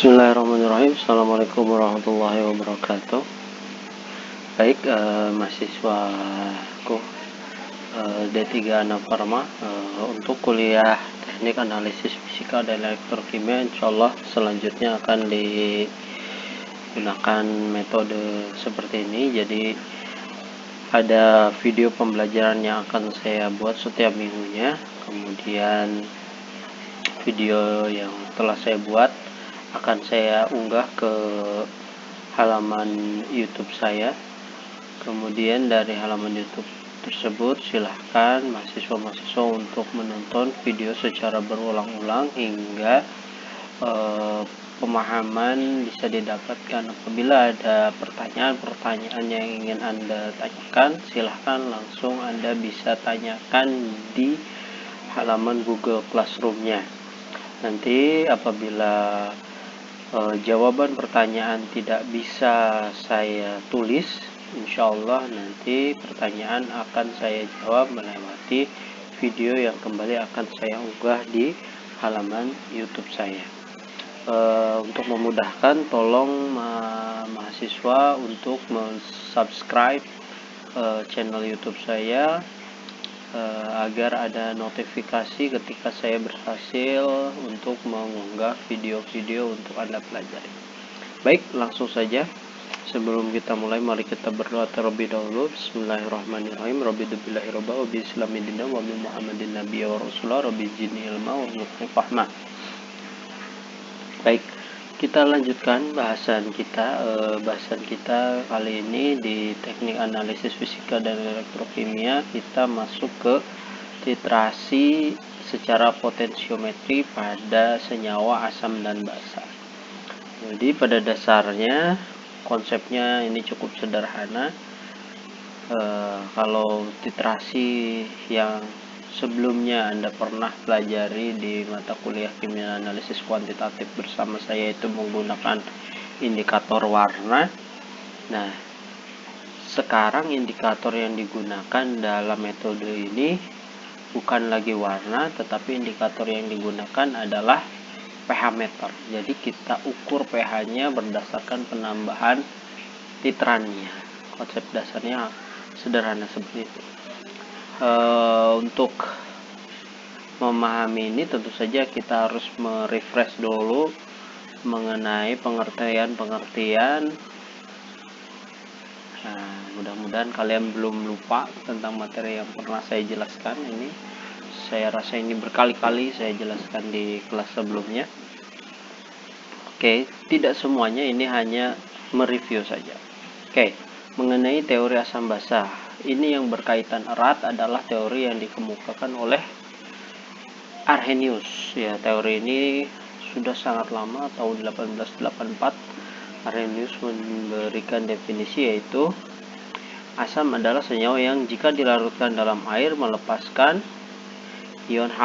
Bismillahirrahmanirrahim. Assalamualaikum warahmatullahi wabarakatuh. Baik, mahasiswaku D3 Anafarma untuk kuliah teknik analisis fisika dan elektrokimia, insyaallah selanjutnya akan digunakan metode seperti ini. Jadi ada video pembelajaran yang akan saya buat setiap minggunya, kemudian video yang telah saya buat akan saya unggah ke halaman YouTube saya. Kemudian dari halaman YouTube tersebut silahkan mahasiswa-mahasiswa untuk menonton video secara berulang-ulang hingga pemahaman bisa didapatkan. Apabila ada pertanyaan-pertanyaan yang ingin Anda tanyakan, silahkan langsung Anda bisa tanyakan di halaman Google Classroom-nya. Nanti apabila jawaban pertanyaan tidak bisa saya tulis, insyaallah nanti pertanyaan akan saya jawab melewati video yang kembali akan saya unggah di halaman YouTube saya. Untuk memudahkan, tolong mahasiswa untuk subscribe channel YouTube saya agar ada notifikasi ketika saya berhasil untuk mengunggah video-video untuk Anda pelajari. Baik, langsung saja. Sebelum kita mulai, mari kita berdoa terlebih dahulu. Bismillahirrahmanirrahim. Rabbidubillahi robba wa bi islamin dinna wa bi muhammadin nabiyya wa rasulah rabbi jini ilma wa rzuqni fahma. Baik, kita lanjutkan bahasan kita kali ini di teknik analisis fisika dan elektrokimia. Kita masuk ke titrasi secara potensiometri pada senyawa asam dan basa. Jadi pada dasarnya konsepnya ini cukup sederhana. Kalau titrasi yang sebelumnya Anda pernah pelajari di mata kuliah kimia analisis kuantitatif bersama saya, itu menggunakan indikator warna. Nah, sekarang indikator yang digunakan dalam metode ini bukan lagi warna, tetapi indikator yang digunakan adalah pH meter. Jadi kita ukur pH-nya berdasarkan penambahan titrannya. Konsep dasarnya sederhana seperti itu. Untuk memahami ini tentu saja kita harus merefresh dulu mengenai pengertian. Nah, mudah-mudahan kalian belum lupa tentang materi yang pernah saya jelaskan. Ini saya rasa ini berkali-kali saya jelaskan di kelas sebelumnya. Oke, tidak semuanya, ini hanya mereview saja. Oke, mengenai teori asam basa, ini yang berkaitan erat adalah teori yang dikemukakan oleh Arrhenius. Ya, teori ini sudah sangat lama, tahun 1884. Arrhenius memberikan definisi, yaitu asam adalah senyawa yang jika dilarutkan dalam air melepaskan ion H+.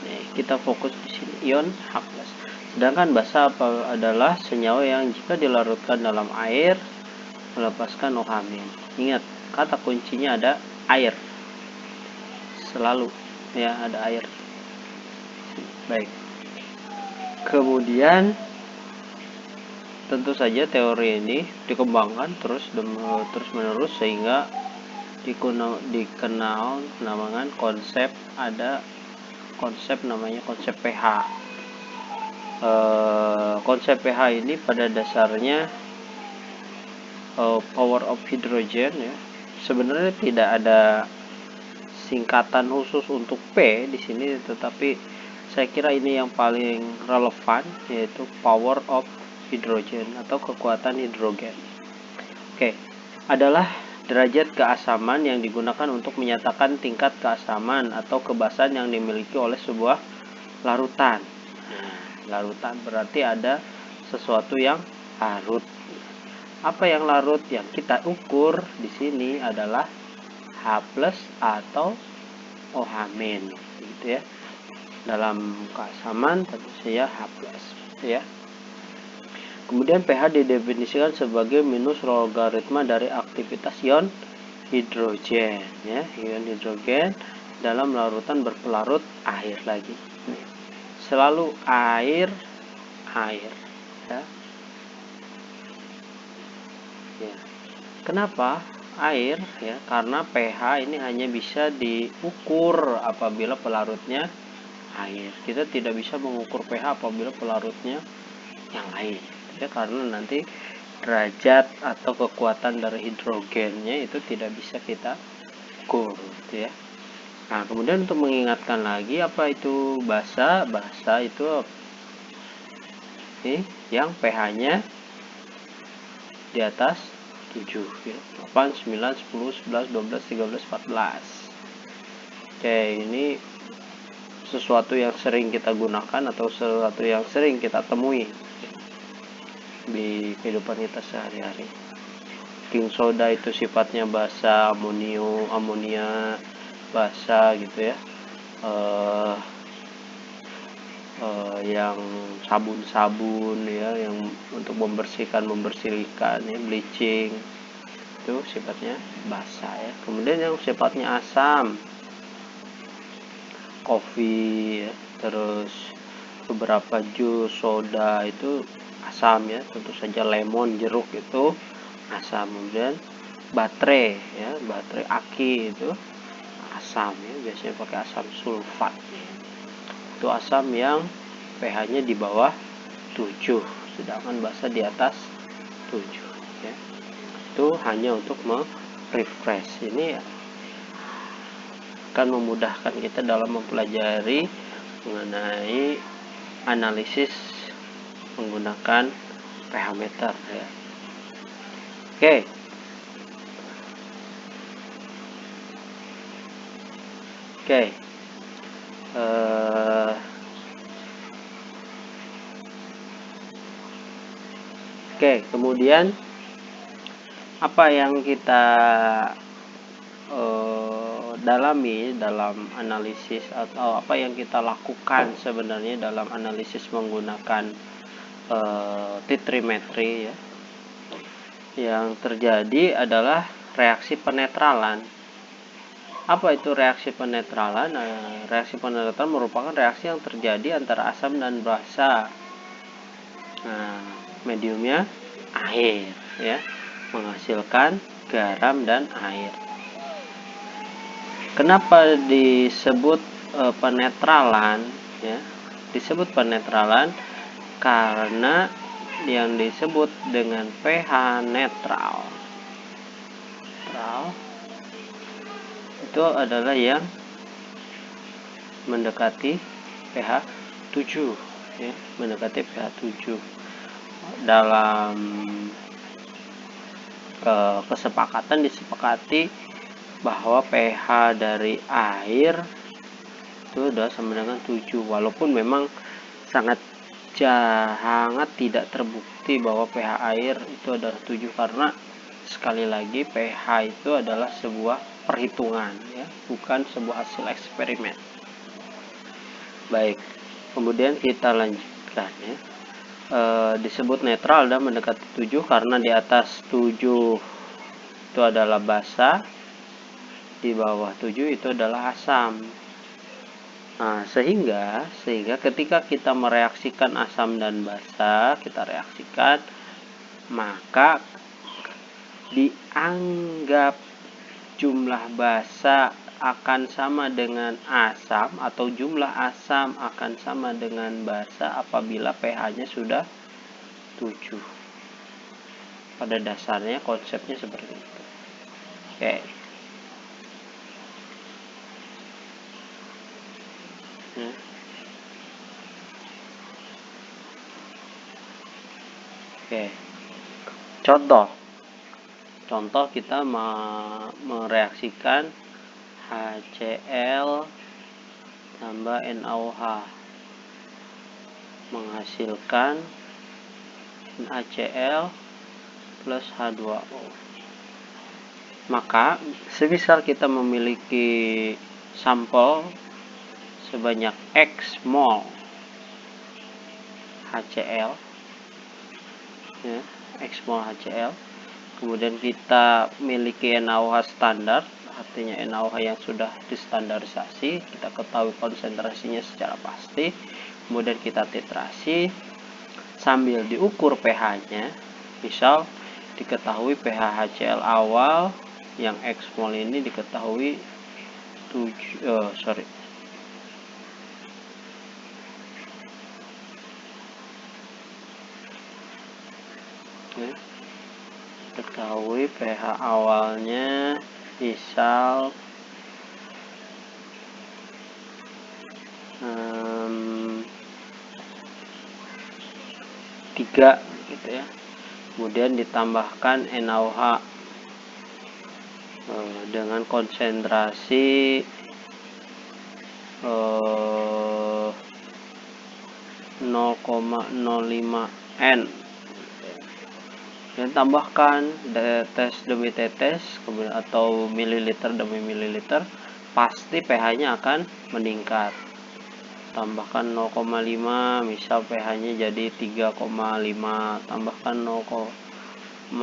Nih, kita fokus di sini, ion H+. Sedangkan basa adalah senyawa yang jika dilarutkan dalam air melepaskan OH-. Ingat, kata kuncinya ada air. Selalu ya, ada air. Baik. Kemudian tentu saja teori ini dikembangkan terus menerus sehingga dikenal namakan konsep namanya konsep pH. Konsep pH ini pada dasarnya power of hydrogen ya. Sebenarnya tidak ada singkatan khusus untuk P di sini, tetapi saya kira ini yang paling relevan, yaitu power of hydrogen atau kekuatan hidrogen. Oke, adalah derajat keasaman yang digunakan untuk menyatakan tingkat keasaman atau kebasan yang dimiliki oleh sebuah larutan. Larutan berarti ada sesuatu yang larut. Apa yang larut? Yang kita ukur di sini adalah H+ atau OH-, gitu ya. Dalam keasaman tentu saja H+, ya. Kemudian pH didefinisikan sebagai minus logaritma dari aktivitas ion hidrogen, ya, ion hidrogen dalam larutan berpelarut air lagi. Selalu air ya. Ya. Kenapa air ya? Karena pH ini hanya bisa diukur apabila pelarutnya air. Kita tidak bisa mengukur pH apabila pelarutnya yang lain. Ya, karena nanti derajat atau kekuatan dari hidrogennya itu tidak bisa kita ukur, ya. Nah, kemudian untuk mengingatkan lagi apa itu basa? Basa itu yang pH-nya di atas 7 ya. 8, 9, 10, 11, 12, 13, 14. Oke, ini sesuatu yang sering kita gunakan atau sesuatu yang sering kita temui di kehidupan kita sehari-hari. Baking soda itu sifatnya basa, amonia basa gitu ya. Yang sabun-sabun ya, yang untuk membersihkan ya, bleaching itu sifatnya basa ya. Kemudian yang sifatnya asam, kopi ya, terus beberapa jus, soda itu asam ya, tentu saja lemon, jeruk itu asam. Kemudian baterai ya, baterai aki itu asam ya, biasanya pakai asam sulfat. Itu asam yang pH-nya di bawah 7, sedangkan basa di atas 7 ya. Itu hanya untuk refresh. Ini akan memudahkan kita dalam mempelajari mengenai analisis menggunakan pH meter ya. Oke. Kemudian apa yang kita dalami dalam analisis atau apa yang kita lakukan sebenarnya dalam analisis menggunakan titrimetri ya. Yang terjadi adalah reaksi penetralan. Apa itu reaksi penetralan? Reaksi penetralan merupakan reaksi yang terjadi antara asam dan basa. Nah, mediumnya air ya, menghasilkan garam dan air. Kenapa disebut penetralan ya? Disebut penetralan karena yang disebut dengan pH netral itu adalah yang mendekati pH 7 ya, mendekati pH 7. Dalam kesepakatan disepakati bahwa pH dari air itu sudah sama dengan 7, walaupun memang sangat tidak terbukti bahwa pH air itu adalah 7, karena sekali lagi pH itu adalah sebuah perhitungan ya, bukan sebuah hasil eksperimen. Baik, kemudian kita lanjutkan ya. Disebut netral dan mendekati 7 karena di atas 7 itu adalah basa, di bawah 7 itu adalah asam. Nah, sehingga ketika kita mereaksikan asam dan basa, kita reaksikan, maka dianggap jumlah basa akan sama dengan asam atau jumlah asam akan sama dengan basa apabila pH-nya sudah 7. Pada dasarnya konsepnya seperti itu. Oke. Contoh kita mereaksikan HCl tambah NaOH menghasilkan NaCl plus H2O. Maka semisal kita memiliki sampel sebanyak X mol HCl ya, X mol HCl, kemudian kita miliki NaOH standar artinya NaOH yang sudah distandarisasi, kita ketahui konsentrasinya secara pasti, kemudian kita titrasi sambil diukur pH-nya. Misal diketahui pH HCl awal yang X mol ini diketahui 7 ketahui pH awalnya misal 3 gitu ya, kemudian ditambahkan NaOH dengan konsentrasi 0,05 N, dan tambahkan tetes demi tetes, kemudian atau mililiter demi mililiter, pasti pH-nya akan meningkat. Tambahkan 0,5, misal pH-nya jadi 3,5, tambahkan 0,6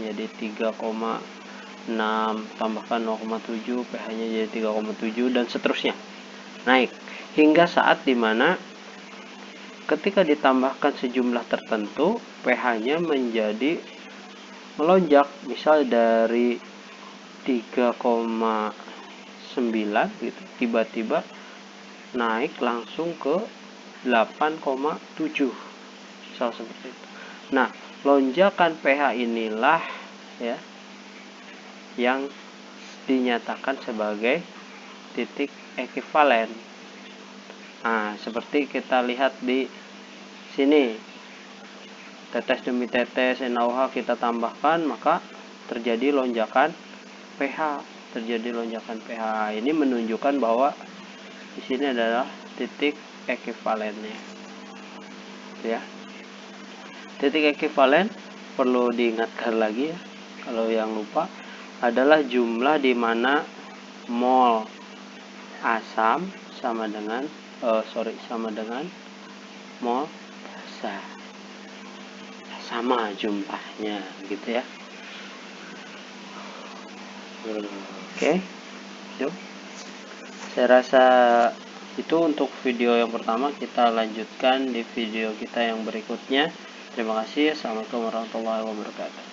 jadi 3,6, tambahkan 0,7, pH-nya jadi 3,7, dan seterusnya naik hingga saat dimana ketika ditambahkan sejumlah tertentu pH-nya menjadi melonjak, misal dari 3,9 gitu, tiba-tiba naik langsung ke 8,7, misal seperti itu. Nah, lonjakan pH inilah ya yang dinyatakan sebagai titik ekivalen. Nah, seperti kita lihat di sini, tetes demi tetes NaOH kita tambahkan, maka terjadi lonjakan pH. Ini menunjukkan bahwa di sini adalah titik ekivalennya. Ya. Titik ekivalen perlu diingatkan lagi ya, kalau yang lupa, adalah jumlah di mana mol asam sama dengan mol basa. Sama jumlahnya gitu ya. Oke. Yuk. Saya rasa itu untuk video yang pertama. Kita lanjutkan di video kita yang berikutnya. Terima kasih. Assalamualaikum warahmatullahi wabarakatuh.